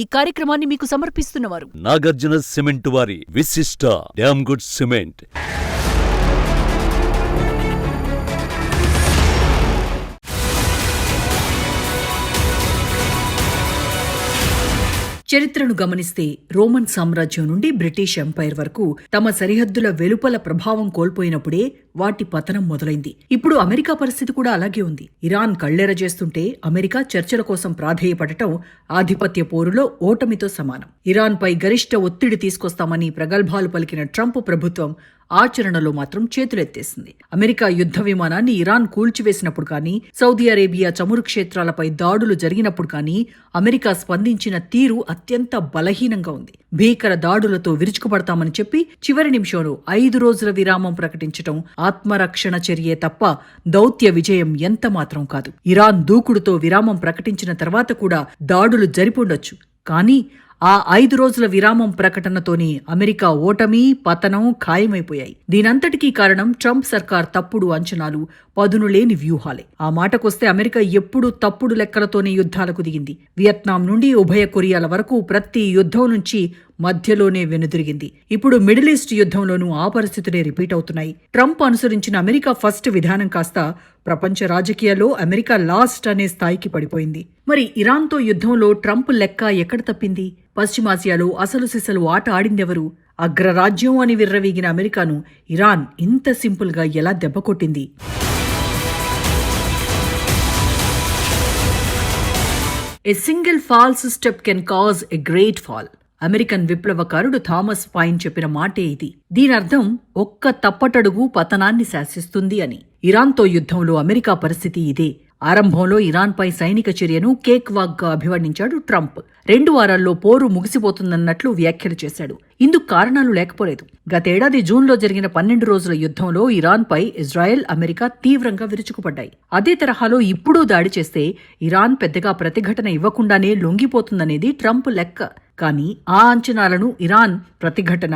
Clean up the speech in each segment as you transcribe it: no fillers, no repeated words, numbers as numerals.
ఈ కార్యక్రమాన్ని మీకు సమర్పిస్తున్నవారు నాగార్జున సిమెంట్ వారి విశిష్ట డ్యామ్ గుడ్ సిమెంట్. చరిత్రను గమనిస్తే రోమన్ సామ్రాజ్యం నుండి బ్రిటిష్ ఎంపైర్ వరకు తమ సరిహద్దుల వెలుపల ప్రభావం కోల్పోయినప్పుడే వాటి పతనం మొదలైంది. ఇప్పుడు అమెరికా పరిస్థితి కూడా అలాగే ఉంది. ఇరాన్ కళ్లెరజేస్తుంటే అమెరికా చర్చల కోసం ప్రాధేయపడటం ఆధిపత్య పోరులో ఓటమితో సమానం. ఇరాన్పై గరిష్ట ఒత్తిడి తీసుకొస్తామని ప్రగల్భాలు పలికిన ట్రంప్ ప్రభుత్వం ఆచరణలో మాత్రం చేతులెత్తేసింది. అమెరికా యుద్ధ విమానాన్ని ఇరాన్ కూల్చివేసినప్పుడు కానీ, సౌదీ అరేబియా చమురు క్షేత్రాలపై దాడులు జరిగినప్పుడు కానీ అమెరికా స్పందించిన తీరు అత్యంత బలహీనంగా ఉంది. భీకర దాడులతో విరుచుకుపడతామని చెప్పి చివరి నిమిషంలో 5 రోజుల విరామం ప్రకటించడం ఆత్మరక్షణ చర్యే తప్ప దౌత్య విజయం ఎంత మాత్రం కాదు. ఇరాన్ దూకుడుతో విరామం ప్రకటించిన తర్వాత కూడా దాడులు జరిపుండొచ్చు, కానీ ఆ 5 రోజుల విరామం ప్రకటనతోనే అమెరికా ఓటమి, పతనం ఖాయమైపోయాయి. దీనంతటికీ కారణం ట్రంప్ సర్కార్ తప్పుడు అంచనాలు, పదునులేని వ్యూహాలే. ఆ మాటకొస్తే అమెరికా ఎప్పుడూ తప్పుడు లెక్కలతోనే యుద్ధాలకు దిగింది. వియత్నాం నుండి ఉభయ కొరియాల వరకు ప్రతి యుద్ధం నుంచి మధ్యలోనే వెనుదిరిగింది. ఇప్పుడు మిడిల్ ఈస్ట్ యుద్ధంలోనూ ఆ పరిస్థితులే రిపీట్ అవుతున్నాయి. ట్రంప్ అనుసరించిన అమెరికా ఫస్ట్ విధానం కాస్త ప్రపంచ రాజకీయాల్లో అమెరికా లాస్ట్ అనే స్థాయికి పడిపోయింది. మరి ఇరాన్తో యుద్ధంలో ట్రంప్ లెక్క ఎక్కడ తప్పింది? పశ్చిమాసియాలో అసలు సిసలు ఆట ఆడిందెవరు? అగ్రరాజ్యం అని విర్రవీగిన అమెరికాను ఇరాన్ ఇంత సింపుల్గా ఎలా దెబ్బకొట్టింది? A single false step can cause a great fall. American విప్లవకారుడు థామస్ పైన్ చెప్పిన మాటే ఇది. దీనర్థం ఒక్క తప్పటడుగు పతనాన్ని శాసిస్తుంది అని. ఇరాన్తో యుద్ధంలో అమెరికా పరిస్థితి ఇదే. ఆరంభంలో ఇరాన్పై సైనిక చర్యను కేక్ వాక్గా అభివర్ణించాడు ట్రంప్. 2 వారాల్లో పోరు ముగిసిపోతుందన్నట్లు వ్యాఖ్యలు చేశాడు. ఇందుకు కారణాలు లేకపోలేదు. గతేడాది జూన్లో జరిగిన 12 రోజుల యుద్ధంలో ఇరాన్పై ఇజ్రాయెల్, అమెరికా తీవ్రంగా విరుచుకుపడ్డాయి. అదే తరహాలో ఇప్పుడు దాడి చేస్తే ఇరాన్ పెద్దగా ప్రతిఘటన ఇవ్వకుండానే లొంగిపోతుందనేది ట్రంప్ లెక్క. కానీ ఆ అంచనాలను ఇరాన్ ప్రతిఘటన,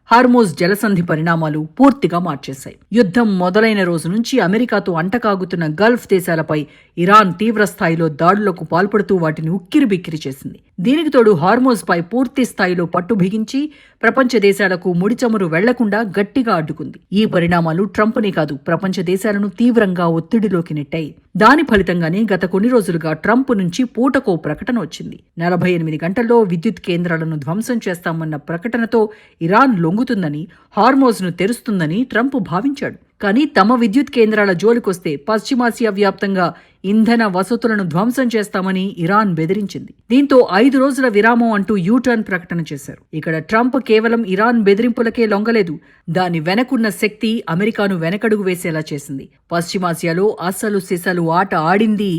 హార్మోజ్ జలసంధి పరిణామాలు పూర్తిగా మార్చేశాయి. యుద్ధం మొదలైన రోజు నుంచి అమెరికాతో అంటకాగుతున్న గల్ఫ్ దేశాలపై ఇరాన్ తీవ్రస్థాయిలో దాడులకు పాల్పడుతూ వాటిని ఉక్కిరిబిక్కిరి చేసింది. దీనికి తోడు హార్మోజ్ పై పూర్తి స్థాయిలో పట్టు బిగించి ప్రపంచ దేశాలకు ముడి చమురు వెళ్లకుండా గట్టిగా అడ్డుకుంది. ఈ పరిణామాలు ట్రంప్నే కాదు, ప్రపంచ దేశాలను తీవ్రంగా ఒత్తిడిలోకి నెట్టాయి. దాని ఫలితంగానే గత కొన్ని రోజులుగా ట్రంప్ నుంచి పూటకో ప్రకటన వచ్చింది. 48 గంటల్లో విద్యుత్ కేంద్రాలను ధ్వంసం చేస్తామన్న ప్రకటనతో ఇరాన్ లొంగుతుందని, హార్మోజ్ను తెరుస్తుందని ట్రంప్ భావించాడు. కానీ తమ విద్యుత్ కేంద్రాల జోలికొస్తే పశ్చిమాసియా వ్యాప్తంగా ఇంధన వసతులను ధ్వంసం చేస్తామని ఇరాన్ బెదిరించింది. దీంతో 5 రోజుల విరామం అంటూ యూటర్న్ ప్రకటన చేశారు. ఇక్కడ ట్రంప్ కేవలం ఇరాన్ బెదిరింపులకే లొంగలేదు. దాని వెనకున్న శక్తి అమెరికాను వెనకడుగు వేసేలా చేసింది. పశ్చిమాసియాలో అసలు సిసలు ఆట ఆడింది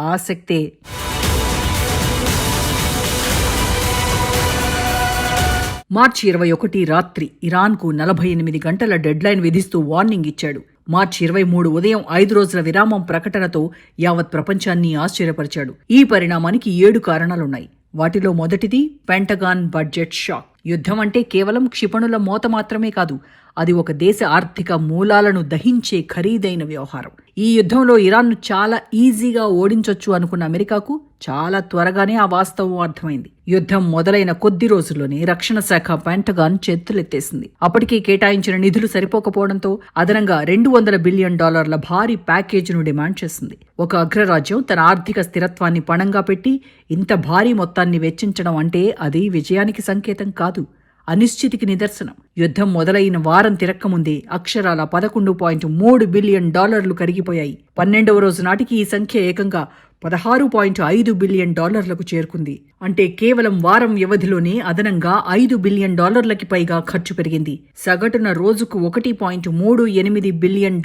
ఆ శక్తే. మార్చి 21 రాత్రి ఇరాన్కు 48 గంటల డెడ్లైన్ విధిస్తూ వార్నింగ్ ఇచ్చాడు. మార్చి 23 ఉదయం 5 రోజుల విరామం ప్రకటనతో యావత్ ప్రపంచాన్ని ఆశ్చర్యపరిచాడు. ఈ పరిణామానికి 7 కారణాలున్నాయి. వాటిలో మొదటిది పెంటగాన్ బడ్జెట్ షాక్. యుద్ధం అంటే కేవలం క్షిపణుల మోత మాత్రమే కాదు, అది ఒక దేశ ఆర్థిక మూలాలను దహించే ఖరీదైన వ్యవహారం. ఈ యుద్ధంలో ఇరాన్ను చాలా ఈజీగా ఓడించొచ్చు అనుకున్న అమెరికాకు చాలా త్వరగానే ఆ వాస్తవం అర్థమైంది. యుద్ధం మొదలైన కొద్ది రోజుల్లోనే రక్షణ శాఖ పెంటగాన్ చేతులెత్తేసింది. అప్పటికే కేటాయించిన నిధులు సరిపోకపోవడంతో అదనంగా $200 బిలియన్ భారీ ప్యాకేజీను డిమాండ్ చేసింది. ఒక అగ్రరాజ్యం తన ఆర్థిక స్థిరత్వాన్ని పణంగా పెట్టి ఇంత భారీ మొత్తాన్ని వెచ్చించడం అంటే అది విజయానికి సంకేతం కాదు, అనిశ్చితికి నిదర్శనం. యుద్ధం మొదలైన వారం తిరక్కముందే అక్షరాల $11.3 బిలియన్ కరిగిపోయాయి. 12వ రోజు నాటికి ఈ సంఖ్య ఏకంగా $16.5 బిలియన్ చేరుకుంది. అంటే కేవలం వారం వ్యవధిలోనే అదనంగా $5 బిలియన్ పైగా ఖర్చు పెరిగింది. సగటున రోజుకు $1.38 బిలియన్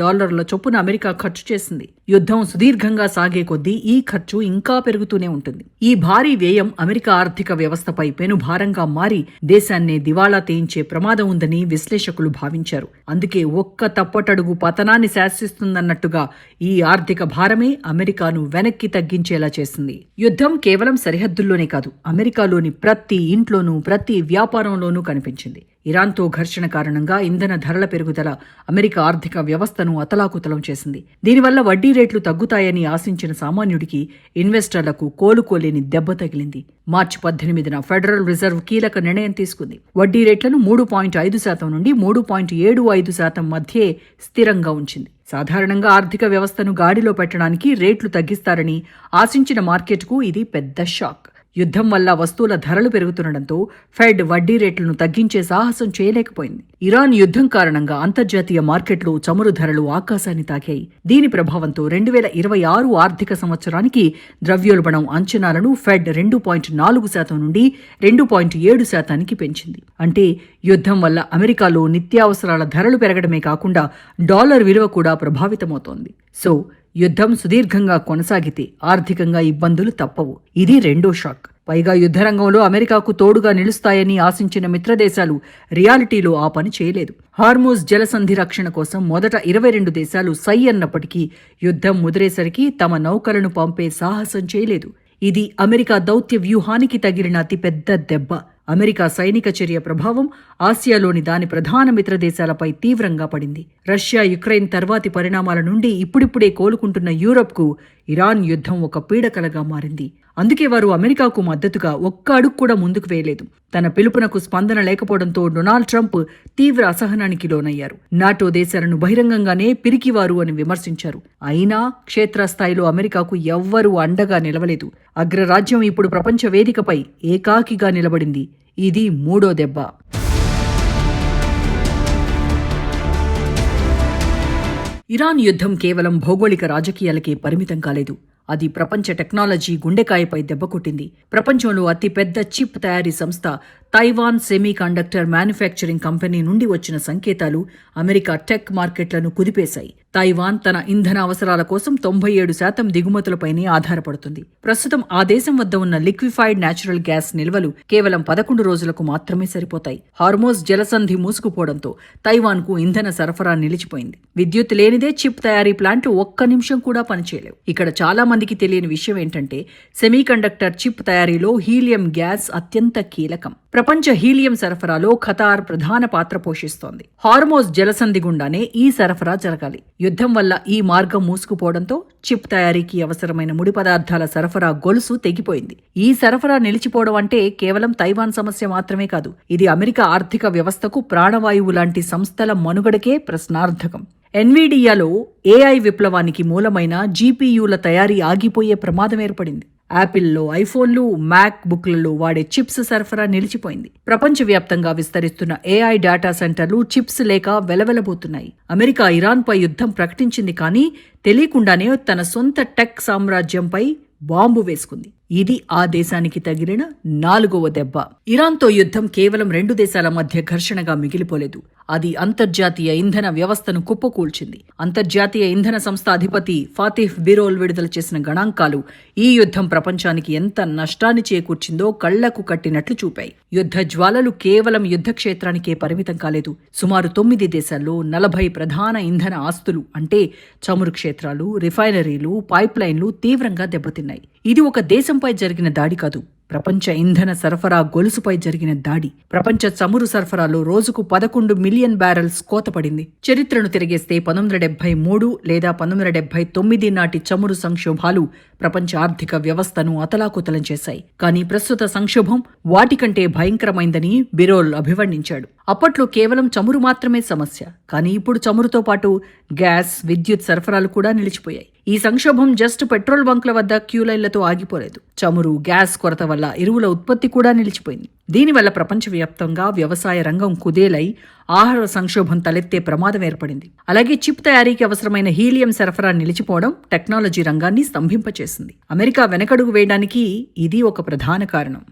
చొప్పున అమెరికా ఖర్చు చేసింది. యుద్ధం సుదీర్ఘంగా సాగే కొద్దీ ఈ ఖర్చు ఇంకా పెరుగుతూనే ఉంటుంది. ఈ భారీ వ్యయం అమెరికా ఆర్థిక వ్యవస్థపై పెనుభారంగా మారి దేశాన్నే దివాళా తీయించే ప్రమాదం ఉందని విశ్లేషకులు భావించారు. అందుకే ఒక్క తప్పటడుగు పతనాన్ని శాసిస్తుందన్నట్టుగా ఈ ఆర్థిక భారమే అమెరికాను వెనక్కి తగ్గించేలా చేసింది. యుద్ధం కేవలం సరిహద్దుల్లోనే కాదు, అమెరికాలోని ప్రతి ఇంట్లోనూ ప్రతి వ్యాపారంలోనూ కనిపించింది. ఇరాన్తో ఘర్షణ కారణంగా ఇంధన ధరల పెరుగుదల అమెరికా ఆర్థిక వ్యవస్థను అతలాకుతలం చేసింది. దీనివల్ల వడ్డీ రేట్లు తగ్గుతాయని ఆశించిన సామాన్యుడికి, ఇన్వెస్టర్లకు కోలుకోలేని దెబ్బ తగిలింది. మార్చి 18న ఫెడరల్ రిజర్వ్ కీలక నిర్ణయం తీసుకుంది. వడ్డీ రేట్లను 3.5% నుండి 3.75% మధ్యే స్థిరంగా ఉంచింది. సాధారణంగా ఆర్థిక వ్యవస్థను గాడిలో పెట్టడానికి రేట్లు తగ్గిస్తారని ఆశించిన మార్కెట్కు ఇది పెద్ద షాక్. యుద్ధం వల్ల వస్తువుల ధరలు పెరుగుతుండటంతో ఫెడ్ వడ్డీ రేట్లను తగ్గించే సాహసం చేయలేకపోయింది. ఇరాన్ యుద్ధం కారణంగా అంతర్జాతీయ మార్కెట్లు చమురు ధరలు ఆకాశాన్ని తాకాయి. దీని ప్రభావంతో 2026 ఆర్థిక సంవత్సరానికి ద్రవ్యోల్బణం అంచనాలను ఫెడ్ 2.4% నుండి 2.7% పెంచింది. అంటే యుద్ధం వల్ల అమెరికాలో నిత్యావసరాల ధరలు పెరగడమే కాకుండా డాలర్ విలువ కూడా ప్రభావితమవుతోంది. సో యుద్ధం సుదీర్ఘంగా కొనసాగితే ఆర్థికంగా ఇబ్బందులు తప్పవు. ఇది రెండో షాక్. పైగా యుద్ధరంగంలో అమెరికాకు తోడుగా నిలుస్తాయని ఆశించిన మిత్రదేశాలు రియాలిటీలో ఆ పని చేయలేదు. హార్మూజ్ జలసంధి రక్షణ కోసం మొదట 22 దేశాలు సై అన్నప్పటికీ యుద్ధం ముదిరేసరికి తమ నౌకలను పంపే సాహసం చేయలేదు. ఇది అమెరికా దౌత్య వ్యూహానికి తగిలిన అతిపెద్ద దెబ్బ. అమెరికా సైనిక చర్య ప్రభావం ఆసియాలోని దాని ప్రధాన మిత్రదేశాలపై తీవ్రంగా పడింది. రష్యా, యుక్రెయిన్ తర్వాతి పరిణామాల నుండి ఇప్పుడిప్పుడే కోలుకుంటున్న యూరప్కు ఇరాన్ యుద్ధం ఒక పీడకలగా మారింది. అందుకే వారు అమెరికాకు మద్దతుగా ఒక్క అడుగు కూడా ముందుకు వేయలేదు. తన పిలుపునకు స్పందన లేకపోవడంతో డొనాల్డ్ ట్రంప్ తీవ్ర అసహనానికి లోనయ్యారు. నాటో దేశాలను బహిరంగంగానే పిరికివారు అని విమర్శించారు. అయినా క్షేత్రస్థాయిలో అమెరికాకు ఎవ్వరూ అండగా నిలవలేదు. అగ్రరాజ్యం ఇప్పుడు ప్రపంచ వేదికపై ఏకాకిగా నిలబడింది. ఇది మూడో దెబ్బ. ఇరాన్ యుద్ధం కేవలం భౌగోళిక రాజకీయాలకే పరిమితం కాలేదు. అది ప్రపంచ టెక్నాలజీ గుండెకాయపై దెబ్బకొట్టింది. ప్రపంచంలో అతిపెద్ద చిప్ తయారీ సంస్థ Taiwan semi conductor manufacturing company నుండి వచ్చిన సంకేతాలు అమెరికా టెక్ మార్కెట్లను కుదిపేశాయి. తైవాన్ తన ఇంధన అవసరాల కోసం 97% దిగుమతులపైనే ఆధారపడుతుంది. ప్రస్తుతం ఆ దేశం వద్ద ఉన్న లిక్విఫైడ్ న్యాచురల్ గ్యాస్ నిల్వలు కేవలం 11 రోజులకు మాత్రమే సరిపోతాయి. హార్మోజ్ జలసంధి మూసుకుపోవడంతో తైవాన్కు ఇంధన సరఫరా నిలిచిపోయింది. విద్యుత్ లేనిదే చిప్ తయారీ ప్లాంట్లు ఒక్క నిమిషం కూడా పనిచేయలేవు. ఇక్కడ చాలా మందికి తెలియని విషయం ఏంటంటే సెమీకండక్టర్ చిప్ తయారీలో హీలియం గ్యాస్ అత్యంత కీలకం. ప్రపంచ హీలియం సరఫరాలో ఖతార్ ప్రధాన పాత్ర పోషిస్తోంది. హార్మోజ్ జలసంధి గుండానే ఈ సరఫరా జరగాలి. యుద్ధం వల్ల ఈ మార్గం మూసుకుపోవడంతో చిప్ తయారీకి అవసరమైన ముడి పదార్థాల సరఫరా గొలుసు తెగిపోయింది. ఈ సరఫరా నిలిచిపోవడం అంటే కేవలం తైవాన్ సమస్య మాత్రమే కాదు. ఇది అమెరికా ఆర్థిక వ్యవస్థకు ప్రాణవాయువు లాంటి సంస్థల మనుగడకే ప్రశ్నార్థకం. ఎన్విడియాలో ఏఐ విప్లవానికి మూలమైన జీపీయూల తయారీ ఆగిపోయే ప్రమాదం ఏర్పడింది. యాపిల్లో, ఐఫోన్లు, మ్యాక్ బుక్లలో వాడే చిప్స్ సరఫరా నిలిచిపోయింది. ప్రపంచవ్యాప్తంగా విస్తరిస్తున్న ఏఐ డేటా సెంటర్లు చిప్స్ లేక వెలవెలబోతున్నాయి. అమెరికా ఇరాన్పై యుద్ధం ప్రకటించింది, కానీ తెలియకుండానే తన సొంత టెక్ సామ్రాజ్యంపై బాంబు వేసుకుంది. ఇది ఆ దేశానికి తగిలిన 4వ దెబ్బ. ఇరాన్తో యుద్ధం కేవలం 2 దేశాల మధ్య ఘర్షణగా మిగిలిపోలేదు. అది అంతర్జాతీయ ఇంధన వ్యవస్థను కుప్పకూల్చింది. అంతర్జాతీయ ఇంధన సంస్థ అధిపతి ఫాతిహ్ బిరోల్ విడుదల చేసిన గణాంకాలు ఈ యుద్ధం ప్రపంచానికి ఎంత నష్టాన్ని చేకూర్చిందో కళ్లకు కట్టినట్లు చూపాయి. యుద్ధ జ్వాలలు కేవలం యుద్ధ క్షేత్రానికే పరిమితం కాలేదు. సుమారు 9 దేశాల్లో 40 ప్రధాన ఇంధన ఆస్తులు అంటే చమురు క్షేత్రాలు, రిఫైనరీలు, పైప్లైన్లు తీవ్రంగా దెబ్బతిన్నాయి. ఇది ఒక దేశంపై జరిగిన దాడి కాదు, ప్రపంచ ఇంధన సరఫరా గొలుసుపై జరిగిన దాడి. ప్రపంచ చమురు సరఫరాలో రోజుకు 11 మిలియన్ బ్యారెల్స్ కోతపడింది. చరిత్రను తిరిగేస్తే 1973 లేదా 1979 నాటి చమురు సంక్షోభాలు ప్రపంచ ఆర్థిక వ్యవస్థను అతలాకుతలం చేశాయి. కానీ ప్రస్తుత సంక్షోభం వాటికంటే భయంకరమైందని బిరోల్ అభివర్ణించాడు. అప్పట్లో కేవలం చమురు మాత్రమే సమస్య, కానీ ఇప్పుడు చమురుతో పాటు గ్యాస్, విద్యుత్ సరఫరాలు కూడా నిలిచిపోయాయి. ఈ సంక్షోభం జస్ట్ పెట్రోల్ బంకుల వద్ద క్యూలైన్లతో ఆగిపోలేదు. చమురు, గ్యాస్ కొరత వల్ల ఎరువుల ఉత్పత్తి కూడా నిలిచిపోయింది. దీనివల్ల ప్రపంచవ్యాప్తంగా వ్యవసాయ రంగం కుదేలై ఆహార సంక్షోభం తలెత్తే ప్రమాదం ఏర్పడింది. అలాగే చిప్ తయారీకి అవసరమైన హీలియం సరఫరా నిలిచిపోవడం టెక్నాలజీ రంగాన్ని స్తంభింపచేసింది. అమెరికా వెనకడుగు వేయడానికి ఇది ఒక ప్రధాన కారణం.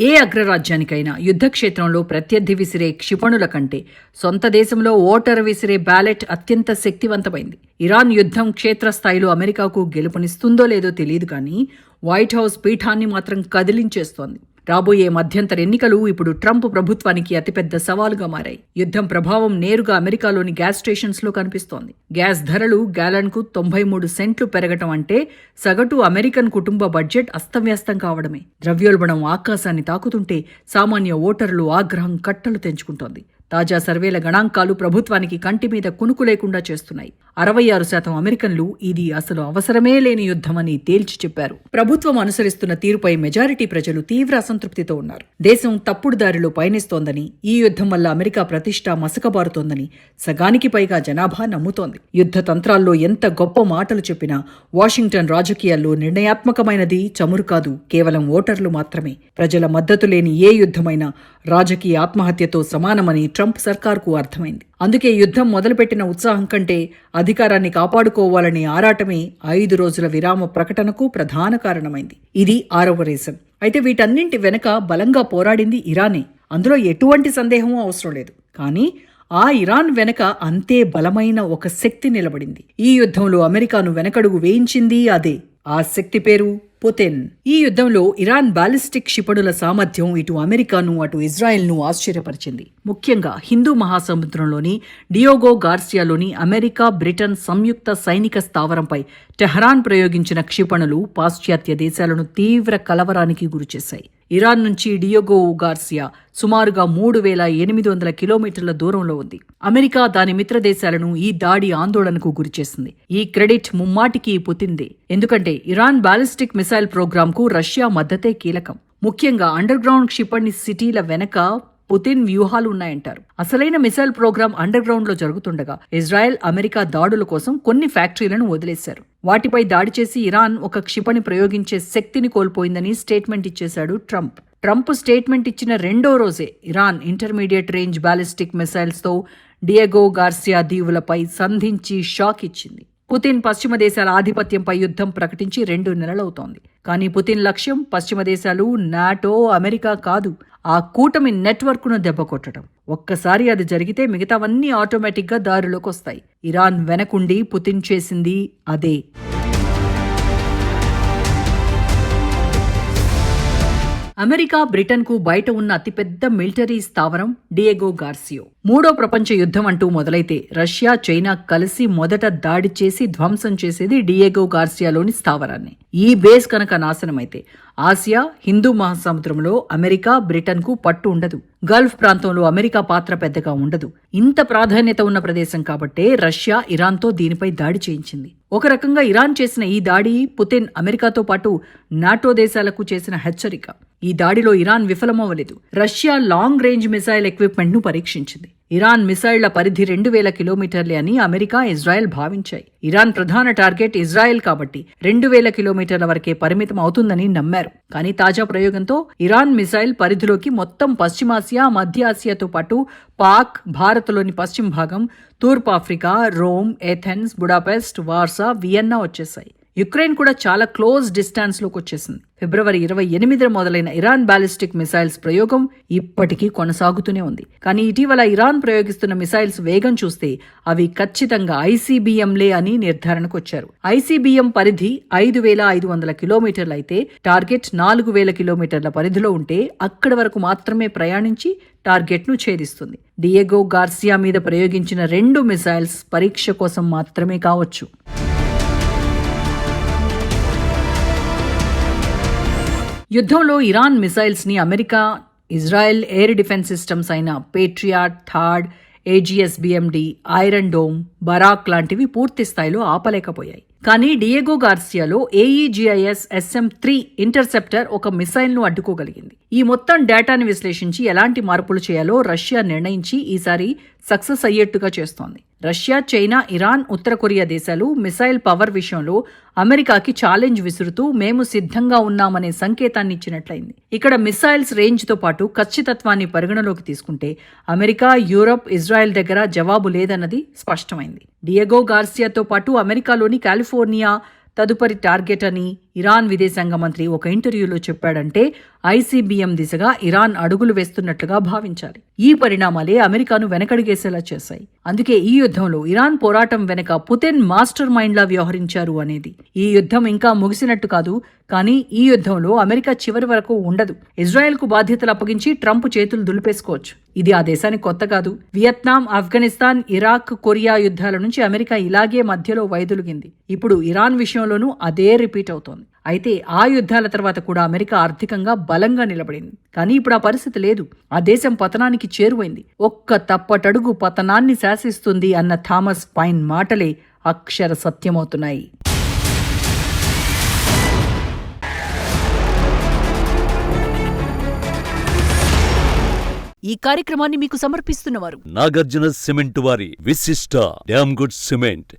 ఏ అగ్రరాజ్యానికైనా యుద్ధక్షేత్రంలో ప్రత్యర్థి విసిరే క్షిపణుల కంటే సొంత దేశంలో ఓటర్ విసిరే బ్యాలెట్ అత్యంత శక్తివంతమైంది. ఇరాన్ యుద్ధం క్షేత్రస్థాయిలో అమెరికాకు గెలుపునిస్తుందో లేదో తెలియదు, కానీ వైట్ హౌస్ పీఠాన్ని మాత్రం కదిలించేస్తోంది. రాబోయే మధ్యంతర ఎన్నికలు ఇప్పుడు ట్రంప్ ప్రభుత్వానికి అతిపెద్ద సవాలుగా మారాయి. యుద్ధం ప్రభావం నేరుగా అమెరికాలోని గ్యాస్ స్టేషన్స్ లో కనిపిస్తోంది. గ్యాస్ ధరలు గ్యాలన్కు 93 సెంట్లు పెరగటం అంటే సగటు అమెరికన్ కుటుంబ బడ్జెట్ అస్తవ్యస్తం కావడమే. ద్రవ్యోల్బణం ఆకాశాన్ని తాకుతుంటే సామాన్య ఓటర్లు ఆగ్రహం కట్టలు తెంచుకుంటోంది. తాజా సర్వేల గణాంకాలు ప్రభుత్వానికి కంటి మీద కునుకు లేకుండా చేస్తున్నాయి. 66% అమెరికన్లు ఇది అసలు అవసరమే లేని యుద్ధమని తేల్చి చెప్పారు. ప్రభుత్వం అనుసరిస్తున్న తీరుపై మెజారిటీ ప్రజలు తీవ్ర అసంతృప్తితో ఉన్నారు. దేశం తప్పుడు దారిలో పయనిస్తోందని, ఈ యుద్ధం వల్ల అమెరికా ప్రతిష్ట మసకబారుతోందని సగానికి పైగా జనాభా నమ్ముతోంది. యుద్ధ తంత్రాల్లో ఎంత గొప్ప మాటలు చెప్పినా వాషింగ్టన్ రాజకీయాల్లో నిర్ణయాత్మకమైనది చమురు కాదు, కేవలం ఓటర్లు మాత్రమే. ప్రజల మద్దతు లేని ఏ యుద్ధమైనా రాజకీయ ఆత్మహత్యతో సమానమని ట్రంప్ సర్కార్కు అర్థమైంది. అందుకే యుద్ధం మొదలుపెట్టిన ఉత్సాహం కంటే అధికారాన్ని కాపాడుకోవాలనే ఆరాటమే 5 రోజుల విరామ ప్రకటనకు ప్రధాన కారణమైంది. ఇది 6వ రీజన్. అయితే వీటన్నింటి వెనక బలంగా పోరాడింది ఇరానే. అందులో ఎటువంటి సందేహమూ అవసరం లేదు. కానీ ఆ ఇరాన్ వెనక అంతే బలమైన ఒక శక్తి నిలబడింది. ఈ యుద్ధంలో అమెరికాను వెనకడుగు వేయించింది అదే. ఆ శక్తి పేరు పుతిన్. ఈ యుద్ధంలో ఇరాన్ బాలిస్టిక్ క్షిపణుల సామర్థ్యం ఇటు అమెరికాను అటు ఇజ్రాయెల్ను ఆశ్చర్యపరిచింది. ముఖ్యంగా హిందూ మహాసముద్రంలోని డియోగో గార్సియాలోని అమెరికా బ్రిటన్ సంయుక్త సైనిక స్థావరంపై టెహరాన్ ప్రయోగించిన క్షిపణులు పాశ్చాత్య దేశాలను తీవ్ర కలవరానికి గురిచేశాయి. ఇరాన్ నుంచి డియోగో గార్సియా సుమారుగా 3,800 కిలోమీటర్ల దూరంలో ఉంది. అమెరికా దాని మిత్ర దేశాలను ఈ దాడి ఆందోళనకు గురిచేసింది. ఈ క్రెడిట్ ముమ్మాటికి పుతిన్దే. ఎందుకంటే ఇరాన్ బాలిస్టిక్ మిసైల్ ప్రోగ్రాంకు రష్యా మద్దతే కీలకం. ముఖ్యంగా అండర్ గ్రౌండ్ క్షిపణి సిటీల వెనక పుతిన్ వ్యూహాలు ఉన్నాయంటారు. అసలైన మిసైల్ ప్రోగ్రాం అండర్ గ్రౌండ్ లో జరుగుతుండగా ఇజ్రాయెల్, అమెరికా దాడుల కోసం కొన్ని ఫ్యాక్టరీలను వదిలేశారు. వాటిపై దాడి చేసి ఇరాన్ ఒక క్షిపణి ప్రయోగించే శక్తిని కోల్పోయిందని స్టేట్మెంట్ ఇచ్చేశాడు ట్రంప్. ట్రంప్ స్టేట్మెంట్ ఇచ్చిన రెండో రోజే Iran intermediate range ballistic missiles తో డియోగో గార్సియా దీవులపై సంధించి షాక్ ఇచ్చింది. పుతిన్ పశ్చిమ దేశాల ఆధిపత్యంపై యుద్ధం ప్రకటించి 2 నెలలవుతోంది. కానీ పుతిన్ లక్ష్యం పశ్చిమ దేశాలు, నాటో, అమెరికా కాదు, ఆ కూటమి నెట్వర్క్ను దెబ్బకొట్టడం. ఒక్కసారి అది జరిగితే మిగతావన్నీ ఆటోమేటిక్గా దారిలోకి వస్తాయి. ఇరాన్ వెనకుండి పుతిన్ చేసింది అదే. అమెరికా, బ్రిటన్కు బయట ఉన్న అతిపెద్ద మిలిటరీ స్థావరం డియోగో గార్సియో. 3వ ప్రపంచ యుద్ధం అంటూ మొదలైతే రష్యా, చైనా కలిసి మొదట దాడి చేసి ధ్వంసం చేసేది డియోగో గార్సియాలోని స్థావరాన్ని. ఈ బేస్ కనుక నాశనమైతే ఆసియా, హిందూ మహాసముద్రంలో అమెరికా, బ్రిటన్కు పట్టు ఉండదు. గల్ఫ్ ప్రాంతంలో అమెరికా పాత్ర పెద్దగా ఉండదు. ఇంత ప్రాధాన్యత ఉన్న ప్రదేశం కాబట్టే రష్యా ఇరాన్తో దీనిపై దాడి చేయించింది. ఒక రకంగా ఇరాన్ చేసిన ఈ దాడి పుతిన్, అమెరికాతో పాటు నాటో దేశాలకు చేసిన హెచ్చరిక. ఈ దాడిలో ఇరాన్ విఫలమవ్వలేదు. Russia long range missile equipment ను పరీక్షించింది. ఇరాన్ మిసైళ్ల పరిధి 2,000 కిలోమీటర్లే అని అమెరికా, ఇజ్రాయెల్ భావించాయి. ఇరాన్ ప్రధాన టార్గెట్ ఇజ్రాయెల్ కాబట్టి 2,000 కిలోమీటర్ల వరకే పరిమితం అవుతుందని నమ్మారు. కానీ తాజా ప్రయోగంతో ఇరాన్ మిసైల్ పరిధిలోకి మొత్తం పశ్చిమాసియా, మధ్య ఆసియాతో పాటు పాక్, భారత్లోని పశ్చిమ భాగం, తూర్పు Africa, Rome, Athens, Budapest, Warsaw, Vienna వచ్చేశాయి. యుక్రెయిన్ కూడా చాలా క్లోజ్ డిస్టాన్స్ లోకి వచ్చేసింది. ఫిబ్రవరి 28న మొదలైన ఇరాన్ బాలిస్టిక్ మిసైల్స్ ప్రయోగం ఇప్పటికీ కొనసాగుతూనే ఉంది. కానీ ఇటీవల ఇరాన్ ప్రయోగిస్తున్న మిసైల్స్ వేగం చూస్తే అవి ఖచ్చితంగా ఐసీబీఎంలే అని నిర్ధారణకు వచ్చారు. ఐసీబీఎం పరిధి 5,500 కిలోమీటర్లు అయితే టార్గెట్ 4,000 కిలోమీటర్ల పరిధిలో ఉంటే అక్కడి వరకు మాత్రమే ప్రయాణించి టార్గెట్ను ఛేదిస్తుంది. డియోగో గార్సియా మీద ప్రయోగించిన 2 మిసైల్స్ పరీక్ష కోసం మాత్రమే కావచ్చు. యుద్ధంలో ఇరాన్ మిసైల్స్ ని America, Israel air defence systems అయిన పేట్రియాట్, థాడ్, ఏజీఎస్బీఎండి, ఐరన్ డోమ్, బరాక్ లాంటివి పూర్తి స్థాయిలో ఆపలేకపోయాయి. కానీ డియోగో గార్సియాలో AEGIS SM-3 ఇంటర్సెప్టర్ ఒక మిసైల్ ను అడ్డుకోగలిగింది. ఈ మొత్తం డేటాను విశ్లేషించి ఎలాంటి మార్పులు చేయాలో రష్యా నిర్ణయించి ఈసారి సక్సెస్ అయ్యేట్టుగా చేస్తోంది. రష్యా, చైనా, ఇరాన్, ఉత్తర కొరియా దేశాలు మిసైల్ పవర్ విషయంలో అమెరికాకి ఛాలెంజ్ విసురుతూ మేము సిద్ధంగా ఉన్నామనే సంకేతాన్ని ఇచ్చినట్లయింది. ఇక్కడ మిసైల్స్ రేంజ్తో పాటు ఖచ్చితత్వాన్ని పరిగణలోకి తీసుకుంటే అమెరికా, యూరప్, ఇజ్రాయెల్ దగ్గర జవాబు లేదన్నది స్పష్టమైంది. డియోగో గార్సియాతో పాటు అమెరికాలోని కాలిఫోర్నియా, తదుపరి టార్గెట్ అని ఇరాన్ విదేశాంగ మంత్రి ఒక ఇంటర్వ్యూలో చెప్పాడంటే ఐసీబీఎం దిశగా ఇరాన్ అడుగులు వేస్తున్నట్లుగా భావించాలి. ఈ పరిణామాలే అమెరికాను వెనకడుగేసేలా చేశాయి. అందుకే ఈ యుద్ధంలో ఇరాన్ పోరాటం వెనక పుతిన్ మాస్టర్ మైండ్లా వ్యవహరించారు అనేది. ఈ యుద్ధం ఇంకా ముగిసినట్టు కాదు, కానీ ఈ యుద్ధంలో అమెరికా చివరి వరకు ఉండదు. ఇజ్రాయెల్కు బాధ్యతలు అప్పగించి ట్రంప్ చేతులు దులిపేసుకోవచ్చు. ఇది ఆ దేశానికి కొత్త కాదు. వియత్నాం, ఆఫ్ఘనిస్తాన్, ఇరాక్, కొరియా యుద్ధాల నుంచి అమెరికా ఇలాగే మధ్యలో వైదొలిగింది. ఇప్పుడు ఇరాన్ విషయంలోనూ అదే రిపీట్ అవుతోంది. అయితే ఆ యుద్ధాల తర్వాత కూడా అమెరికా ఆర్థికంగా బలంగా నిలబడింది. కానీ ఇప్పుడు ఆ పరిస్థితి లేదు. ఆ దేశం పతనానికి చేరువైంది. ఒక్క తప్పటడుగు పతనాన్ని శాసిస్తుంది అన్న థామస్ పైన్ మాటలే అక్షర సత్యమవుతున్నాయి. ఈ కార్యక్రమాన్ని మీకు సమర్పిస్తున్నవారు నాగార్జున సిమెంట్ వారి విశిష్ట డ్యామ్ గుడ్ సిమెంట్.